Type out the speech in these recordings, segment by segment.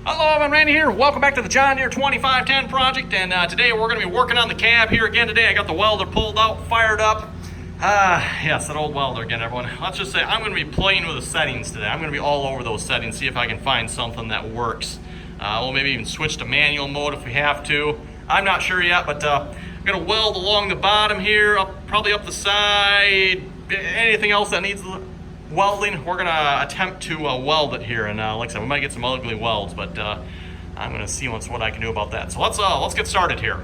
Hello, I'm Randy here. Welcome back to the John Deere 2510 project, and today we're going to be working on the cab here again today. I got the welder pulled out, fired up. Yes, that old welder again, everyone. Let's just say I'm going to be playing with the settings today. I'm going to be all over those settings, see if I can find something that works. We'll maybe even switch to manual mode if we have to. I'm not sure yet, but I'm going to weld along the bottom here, probably up the side, anything else that needs welding. We're gonna attempt to weld it here, and like I said, we might get some ugly welds, but I'm gonna see what I can do about that. So let's get started here.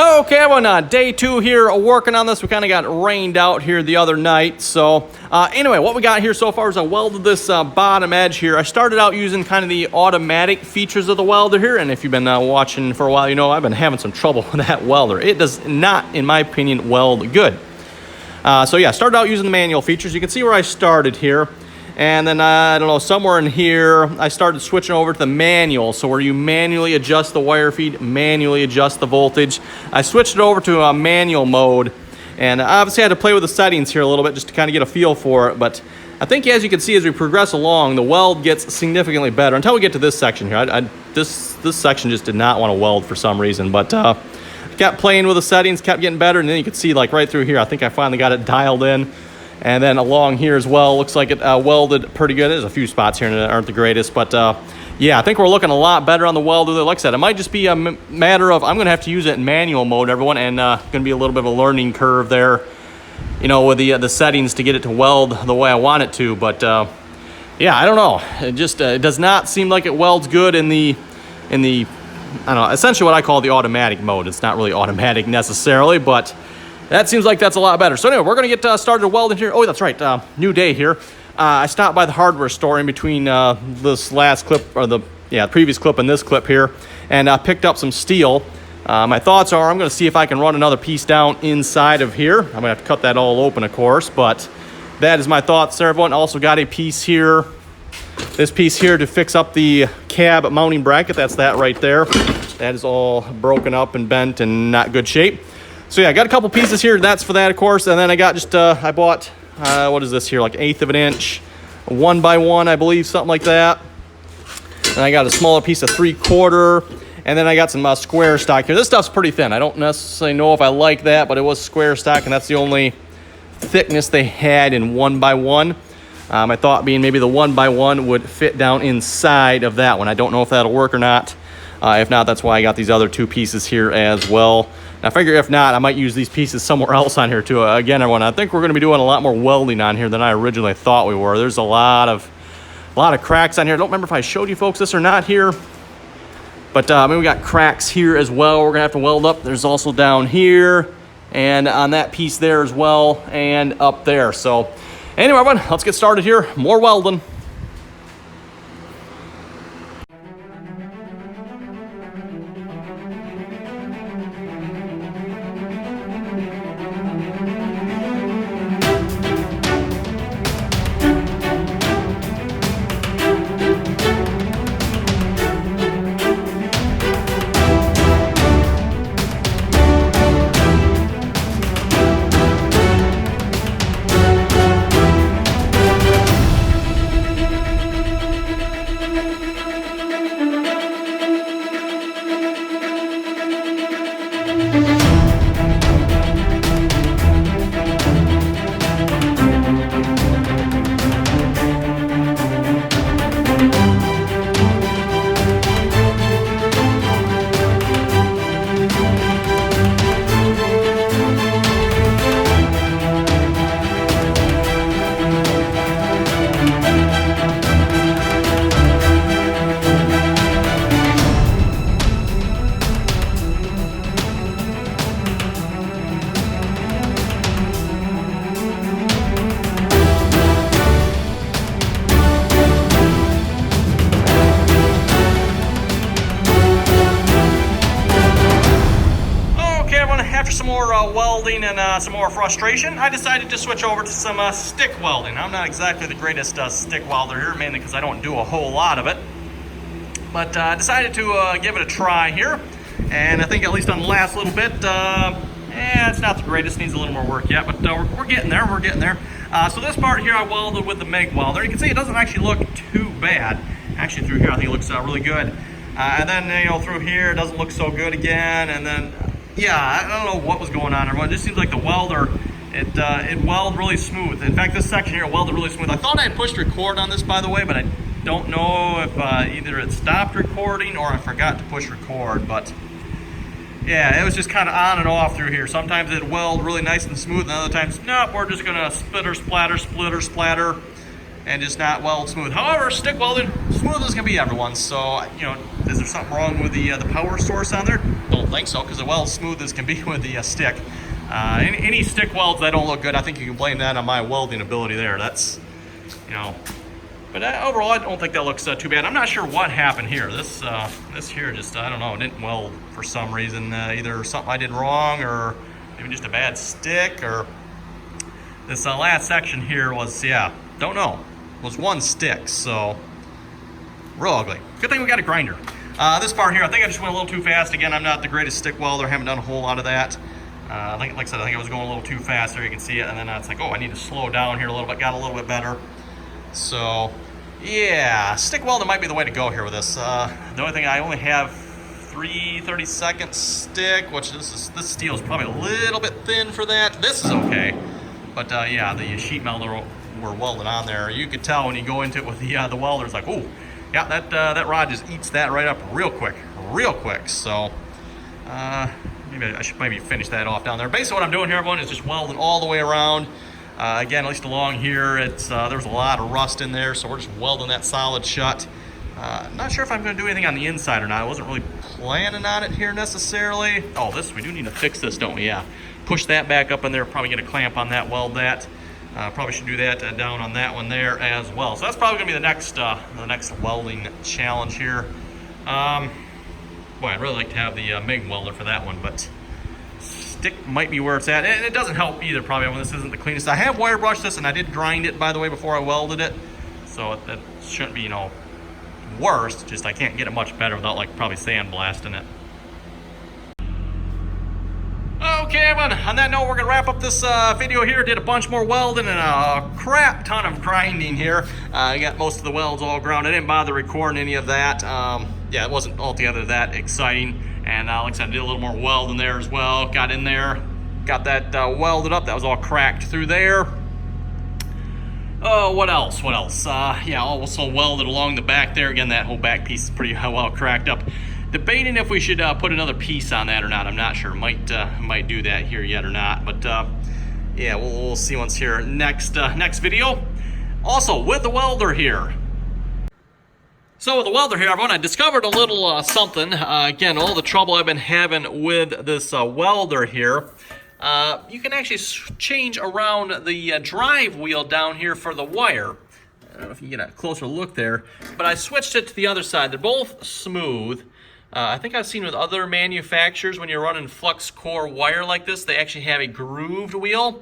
Okay, well, on day 2 here working on this. We kind of got rained out here the other night. So anyway, what we got here so far is I welded this bottom edge here. I started out using kind of the automatic features of the welder here. And if you've been watching for a while, you know I've been having some trouble with that welder. It does not, in my opinion, weld good. So yeah, started out using the manual features. You can see where I started here. And then, I don't know, somewhere in here, I started switching over to the manual. So where you manually adjust the wire feed, manually adjust the voltage. I switched it over to a manual mode. And I obviously had to play with the settings here a little bit just to kind of get a feel for it. But I think, as you can see, as we progress along, the weld gets significantly better until we get to this section here. This section just did not want to weld for some reason. But kept playing with the settings, kept getting better. And then you can see, like, right through here, I think I finally got it dialed in. And then along here as well, looks like it welded pretty good. There's a few spots here that aren't the greatest, but yeah, I think we're looking a lot better on the welder. Like I said, it might just be a matter of I'm going to have to use it in manual mode, everyone, and going to be a little bit of a learning curve there, you know, with the settings to get it to weld the way I want it to. But yeah, I don't know. It just it does not seem like it welds good in the I don't know, essentially what I call the automatic mode. It's not really automatic necessarily, but that seems like that's a lot better. So anyway, we're going to get started welding here. Oh, that's right. New day here. I stopped by the hardware store in between this last clip, or the previous clip and this clip here, and picked up some steel. My thoughts are I'm going to see if I can run another piece down inside of here. I'm going to have to cut that all open, of course, but that is my thoughts there, everyone. Also got a piece here, this piece here to fix up the cab mounting bracket. That's that right there. That is all broken up and bent and not good shape. So yeah, I got a couple pieces here. That's for that, of course. And then I got just, I bought what is this here, like 1/8 of an inch, 1x1, I believe, something like that. And I got a smaller piece of 3/4, and then I got some square stock here. This stuff's pretty thin. I don't necessarily know if I like that, but it was square stock, and that's the only thickness they had in 1x1. I thought being maybe the 1x1 would fit down inside of that one. I don't know if that'll work or not. If not, that's why I got these other 2 pieces here as well. And I figure if not, I might use these pieces somewhere else on here too. Again, everyone, I think we're going to be doing a lot more welding on here than I originally thought we were. There's a lot of cracks on here. I don't remember if I showed you folks this or not here. But I mean, we got cracks here as well. We're going to have to weld up. There's also down here and on that piece there as well and up there. So anyway, everyone, let's get started here. More welding. After some more welding and some more frustration, I decided to switch over to some stick welding. I'm not exactly the greatest stick welder here, mainly because I don't do a whole lot of it. But I decided to give it a try here. And I think at least on the last little bit, it's not the greatest, needs a little more work yet, but we're getting there, So this part here I welded with the MIG welder. You can see it doesn't actually look too bad. Actually through here I think it looks really good. And then, through here it doesn't look so good again, and then yeah, I don't know what was going on, everyone. It just seems like the welder, it welded really smooth. In fact, this section here welded really smooth. I thought I had pushed record on this, by the way, but I don't know if either it stopped recording or I forgot to push record. But yeah, it was just kind of on and off through here. Sometimes it'd weld really nice and smooth, and other times, nope, we're just gonna splitter, splatter, and just not weld smooth. However, stick welding, smooth as can be, everyone. So, is there something wrong with the power source on there? Don't think so, because it welds smooth as can be with the stick. Any stick welds that don't look good, I think you can blame that on my welding ability there. That's, but overall, I don't think that looks too bad. I'm not sure what happened here. This here just, I don't know, it didn't weld for some reason. Either something I did wrong, or maybe just a bad stick, or this last section here was, don't know, was one stick, so real ugly. Good thing we got a grinder. This part here, I think I just went a little too fast. Again, I'm not the greatest stick welder. Haven't done a whole lot of that. Like I said, I think I was going a little too fast there. You can see it, and then it's like, oh, I need to slow down here a little bit. Got a little bit better. So, yeah, stick welding might be the way to go here with this. The only thing, I only have 3 30-second stick, which this steel is probably a little bit thin for that. This is okay, but yeah, the sheet melder we're welding on there, you could tell when you go into it with the welder, it's like, oh, yeah, that rod just eats that right up real quick. So maybe I should finish that off down there. Basically what I'm doing here, everyone, is just welding all the way around. Again, at least along here, there's a lot of rust in there, so we're just welding that solid shut. Not sure if I'm going to do anything on the inside or not. I wasn't really planning on it here necessarily. Oh, we do need to fix this, don't we? Yeah. Push that back up in there, probably get a clamp on that, weld that. Probably should do that down on that one there as well. So that's probably going to be the next welding challenge here. Boy, I'd really like to have the MIG welder for that one, but stick might be where it's at. And it doesn't help either, probably, when this isn't the cleanest. I have wire brushed this, and I did grind it, by the way, before I welded it. So that shouldn't be, worse. Just I can't get it much better without, probably sandblasting it. Okay, everyone, on that note, we're going to wrap up this video here. Did a bunch more welding and a crap ton of grinding here. I got most of the welds all ground. I didn't bother recording any of that. Yeah, it wasn't altogether that exciting. And like I said, I did a little more welding there as well. Got in there, got that welded up. That was all cracked through there. Oh, what else? Yeah, also welded along the back there. Again, that whole back piece is pretty well cracked up. Debating if we should put another piece on that or not. I'm not sure. Might do that here yet or not. But yeah, we'll see once here next video. Also with the welder here. So with the welder here, everyone, I discovered a little something. Again, all the trouble I've been having with this welder here. You can actually change around the drive wheel down here for the wire. I don't know if you get a closer look there, but I switched it to the other side. They're both smooth. I think I've seen with other manufacturers, when you're running flux core wire like this, they actually have a grooved wheel.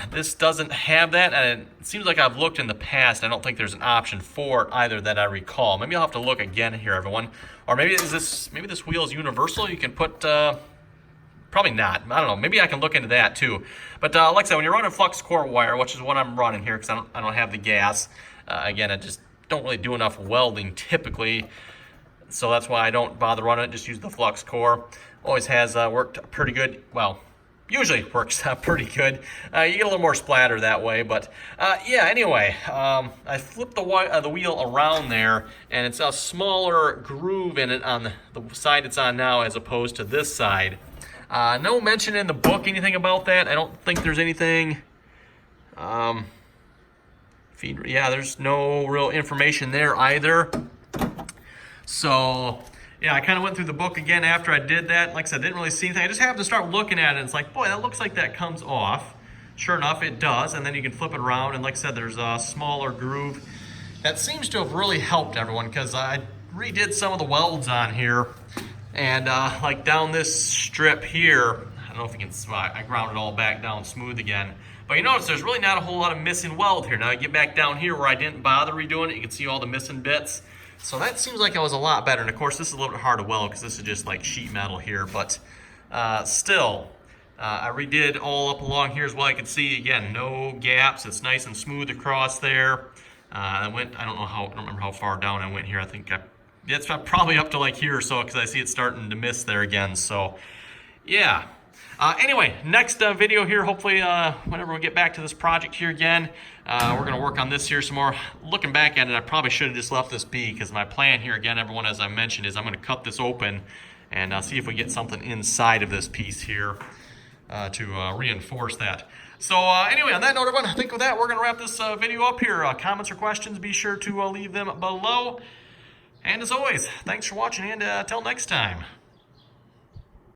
This doesn't have that, and it seems like I've looked in the past. I don't think there's an option for it either that I recall. Maybe I'll have to look again here, everyone. Or maybe this wheel is universal. You can put, probably not. I don't know. Maybe I can look into that too. But like I said, when you're running flux core wire, which is what I'm running here because I don't have the gas. Again, I just don't really do enough welding typically. So that's why I don't bother running it, just use the flux core. Always has worked pretty good. Well, usually works pretty good. You get a little more splatter that way, but yeah, anyway, I flipped the wheel around there, and it's a smaller groove in it on the side it's on now as opposed to this side. No mention in the book anything about that. I don't think there's anything. Yeah, there's no real information there either. So, yeah, I kind of went through the book again after I did that. Like I said, I didn't really see anything. I just happened to start looking at it, and it's like, boy, that looks like that comes off. Sure enough, it does, and then you can flip it around, and like I said, there's a smaller groove. That seems to have really helped everyone, because I redid some of the welds on here, and like down this strip here, I don't know if you can, I ground it all back down smooth again. But you notice there's really not a whole lot of missing weld here. Now I get back down here where I didn't bother redoing it, you can see all the missing bits. So that seems like it was a lot better. And of course, this is a little bit hard to weld because this is just like sheet metal here. But still, I redid all up along here as well. I can see, again, no gaps. It's nice and smooth across there. I don't remember how far down I went here. I think it's probably up to like here or so because I see it starting to miss there again. So, yeah. Anyway, next video here, hopefully whenever we get back to this project here again, we're going to work on this here some more. Looking back at it, I probably should have just left this be, because my plan here again, everyone, as I mentioned, is I'm going to cut this open and see if we get something inside of this piece here to reinforce that. So anyway, on that note, everyone, I think with that, we're going to wrap this video up here. Comments or questions, be sure to leave them below. And as always, thanks for watching, and until next time.